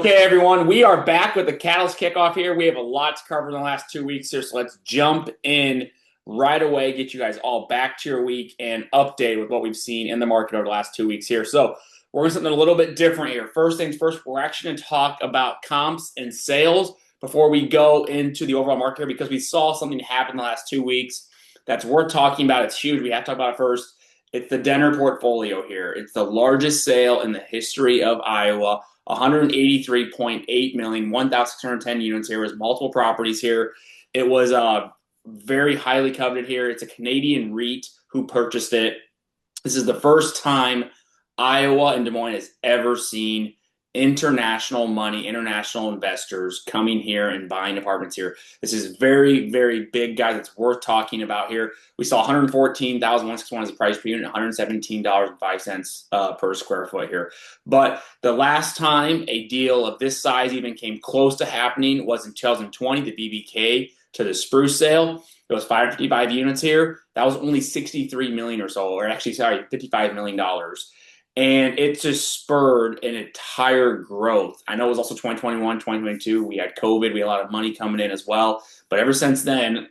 Okay, everyone, we are back with the Catalyst Kickoff here. We have a lot to cover in the last 2 weeks here, so let's jump in right away, get you guys all back to your week and update with what we've seen in the market over the last 2 weeks here. So we're going to do something a little bit different here. First things first, we're actually going to talk about comps and sales before we go into the overall market here, because we saw something happen in the last 2 weeks that's worth talking about. It's huge. We have to talk about it first. It's the Denner portfolio here. It's the largest sale in the history of Iowa. 183.8 million, 1,610 units here. With multiple properties here. It was very highly coveted here. It's a Canadian REIT who purchased it. This is the first time Iowa and Des Moines has ever seen international money, international investors coming here and buying apartments here. This is very, very big, guys. It's worth talking about here. We saw $114,161 as a price per unit, $117.05 per square foot here. But the last time a deal of this size even came close to happening was in 2020, the BBK to the Spruce sale. It was 555 units here. That was only 63 million or so, or actually, sorry, $55 million. And it just spurred an entire growth. I know it was also 2021, 2022. We had COVID. We had a lot of money coming in as well. But ever since then,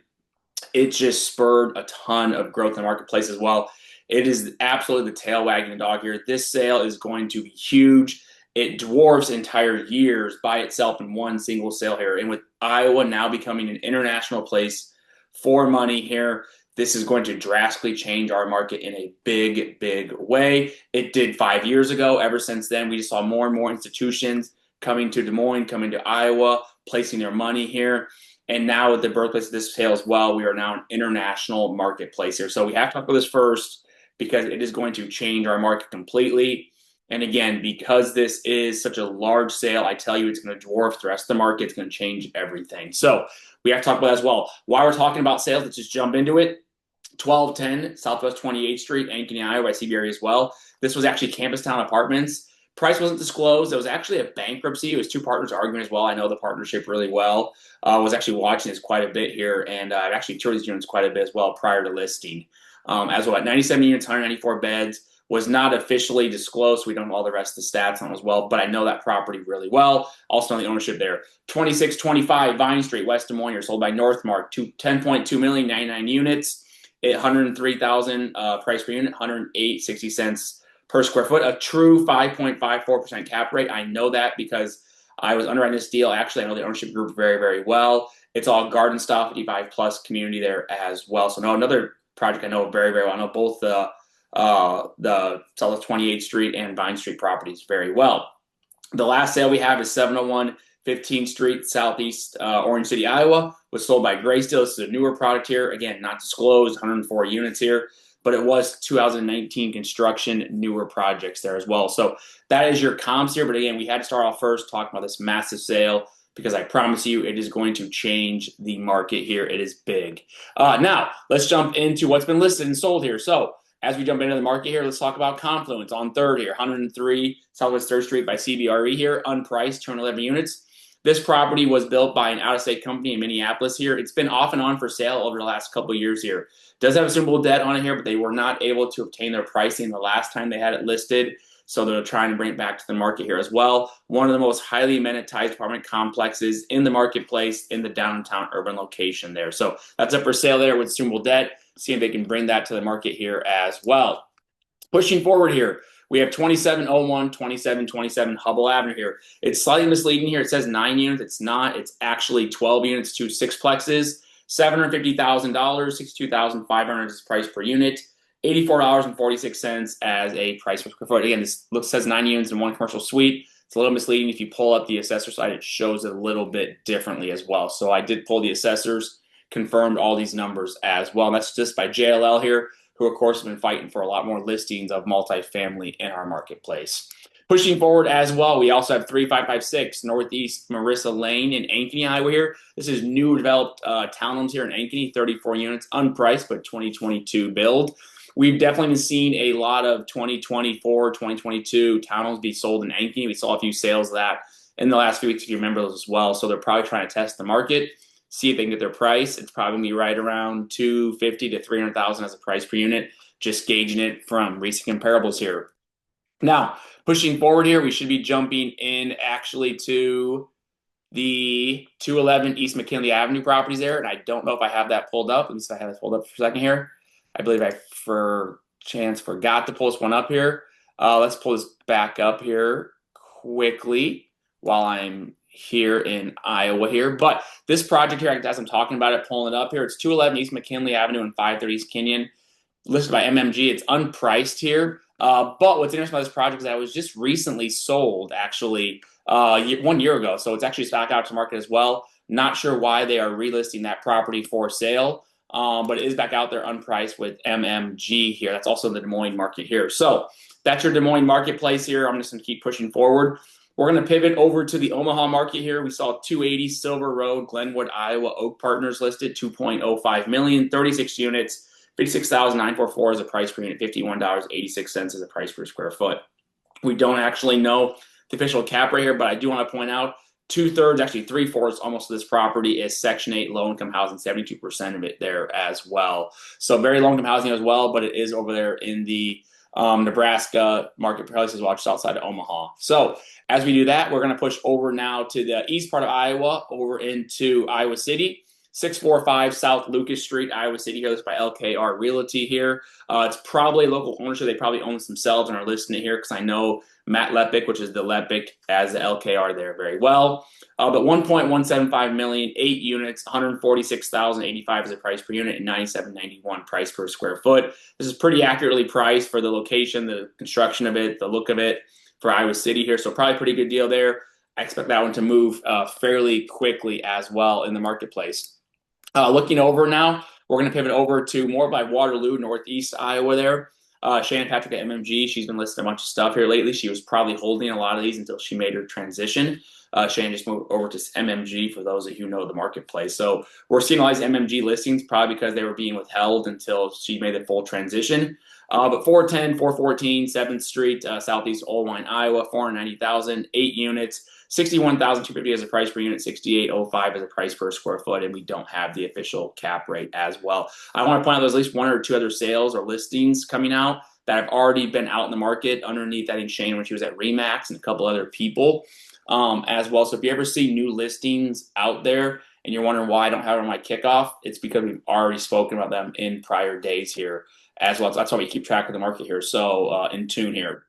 it just spurred a ton of growth in the marketplace as well. It is absolutely the tail wagging the dog here. This sale is going to be huge. It dwarfs entire years by itself in one single sale here. And with Iowa now becoming an international place for money here, this is going to drastically change our market in a big, big way. It did 5 years ago. Ever since then, we just saw more and more institutions coming to Des Moines, coming to Iowa, placing their money here. And now with the birthplace of this sale as well, we are now an international marketplace here. So we have to talk about this first because it is going to change our market completely. And again, because this is such a large sale, I tell you, it's going to dwarf the rest of the market. It's going to change everything. So we have to talk about that as well. While we're talking about sales, let's just jump into it. 1210 Southwest 28th Street, Ankeny, Iowa, CBRE as well. This was actually Campus Town Apartments. Price wasn't disclosed. It was actually a bankruptcy. It was two partners arguing as well. I know the partnership really well. I was actually watching this quite a bit here, and I've actually toured these units quite a bit as well prior to listing. As well, at 97 units, 194 beds, was not officially disclosed. So we don't know all the rest of the stats on it as well, but I know that property really well. Also know the ownership there. 2625 Vine Street, West Des Moines, sold by Northmark, 10.2 million, 99 units. 103,000 price per unit, 108.60 cents per square foot, a true 5.54% cap rate. I know that because I was underwriting this deal. Actually, I know the ownership group very, very well. It's all garden style, 55 plus community there as well. So no, another project I know very, very well. I know both the South 28th Street and Vine Street properties very well. The last sale we have is 701 15th Street, Southeast Orange City, Iowa, was sold by Graysdale. This is a newer product here. Again, not disclosed, 104 units here, but it was 2019 construction, newer projects there as well. So that is your comps here. But again, we had to start off first talking about this massive sale because I promise you it is going to change the market here. It is big. Now, let's jump into what's been listed and sold here. So as we jump into the market here, let's talk about Confluence on 3rd here, 103 Southwest 3rd Street by CBRE here, unpriced, 211 units. This property was built by an out-of-state company in Minneapolis here. It's been off and on for sale over the last couple of years here. Does have assumable debt on it here, but they were not able to obtain their pricing the last time they had it listed. So they're trying to bring it back to the market here as well. One of the most highly amenitized apartment complexes in the marketplace in the downtown urban location there. So that's up for sale there with assumable debt. See if they can bring that to the market here as well. Pushing forward here, we have 2701, 2727 Hubble Avenue here. It's slightly misleading here. It says 9 units. It's not. It's actually 12 units, 2 sixplexes, $750,000, 62,500 is price per unit, $84.46 as a price per square foot. Again, this says 9 units in one commercial suite. It's a little misleading. If you pull up the assessor side, it shows it a little bit differently as well. So I did pull the assessors, confirmed all these numbers as well. And that's just by JLL here, who of course have been fighting for a lot more listings of multifamily in our marketplace. Pushing forward as well, we also have 3556 Northeast Marissa Lane in Ankeny, Iowa here. This is new developed townhomes here in Ankeny, 34 units, unpriced, but 2022 build. We've definitely been seeing a lot of 2024, 2022 townhomes be sold in Ankeny. We saw a few sales of that in the last few weeks, if you remember those as well. So they're probably trying to test the market, see if they can get their price. It's probably gonna be right around $250,000 to $300,000 as a price per unit, just gauging it from recent comparables here. Now, Pushing forward here, we should be jumping in actually to the 211 East McKinley Avenue properties there, and I don't know if I have that pulled up. Let me see if I have it pulled up for a second here. I believe I forgot to pull this one up here. Let's pull this back up here quickly while I'm here in Iowa here. But this project here, as I'm talking about it, pulling it up here, it's 211 East McKinley Avenue and 530 East Kenyon, listed by MMG. It's unpriced here. But what's interesting about this project is that it was just recently sold, actually, 1 year ago. So it's actually back out to market as well. Not sure why they are relisting that property for sale, but it is back out there unpriced with MMG here. That's also in the Des Moines market here. So that's your Des Moines marketplace here. I'm just going to keep pushing forward. We're going to pivot over to the Omaha market here. We saw 280 Silver Road, Glenwood, Iowa, Oak Partners listed, 2.05 million, 36 units. 56,944 is the price per unit, $51.86 is the price per square foot. We don't actually know the official cap rate here, but I do want to point out 2/3, actually 3/4 almost of this property is Section 8 low-income housing, 72% of it there as well. So very low-income housing as well, but it is over there in the Nebraska marketplace as well, just outside of Omaha. So as we do that, we're going to push over now to the east part of Iowa, over into Iowa City. 645 South Lucas Street, Iowa City here. This is by LKR Realty here. It's probably local ownership. They probably own this themselves and are listing it here because I know Matt Lepic, which is the Lepic, as the LKR there very well. But 1.175 million, 8 units, 146,085 is the price per unit, and 97.91 price per square foot. This is pretty accurately priced for the location, the construction of it, the look of it for Iowa City here. So probably pretty good deal there. I expect that one to move fairly quickly as well in the marketplace. Looking over now, we're going to pivot over to more by Waterloo, Northeast Iowa there. Shannon Patrick at MMG, she's been listing a bunch of stuff here lately. She was probably holding a lot of these until she made her transition. Shannon just moved over to MMG for those of you who know the marketplace. So we're seeing all these MMG listings probably because they were being withheld until she made the full transition. But 410, 414, 7th Street, Southeast Oldwine, Iowa, 490,000, 8 units. 61,250 as a price per unit, 68.05 as a price per square foot, and we don't have the official cap rate as well. I want to point out there's at least 1 or 2 other sales or listings coming out that have already been out in the market underneath, I think, Shane when she was at Remax and a couple other people as well. So if you ever see new listings out there and you're wondering why I don't have it on my kickoff, it's because we've already spoken about them in prior days here as well. So that's why we keep track of the market here. So in tune here.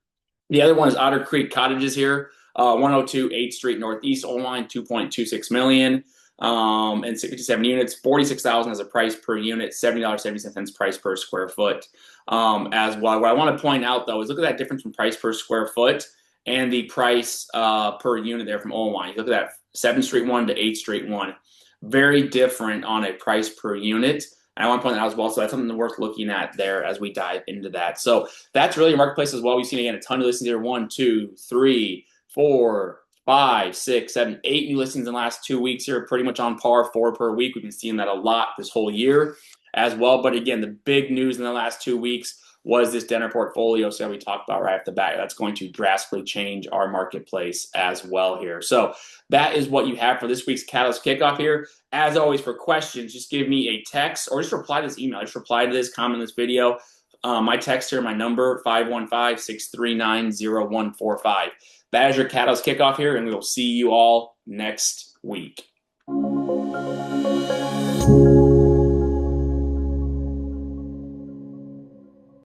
The other one is Otter Creek Cottages here. 102 8th Street Northeast Online, 2.26 million and 57 units, 46,000 as a price per unit, $70.70 price per square foot as well. What I want to point out though is look at that difference from price per square foot and the price per unit there from Online. You look at that 7th Street one to 8th Street one, very different on a price per unit. And I want to point that out as well. So that's something worth looking at there as we dive into that. So that's really your marketplace as well. We've seen again a ton of listings here. 1, 2, 3, 4, 5, 6, 7, 8 new listings in the last 2 weeks here, pretty much on par, 4 per week. We've been seeing that a lot this whole year as well. But again, the big news in the last 2 weeks was this Denver portfolio sale we talked about right off the bat. That's going to drastically change our marketplace as well here. So that is what you have for this week's Catalyst Kickoff here. As always, for questions, just give me a text or just reply to this email. Just reply to this, comment this video. My text here, my number, 515-639-0145. That is your Catalyst Kickoff here, and we will see you all next week.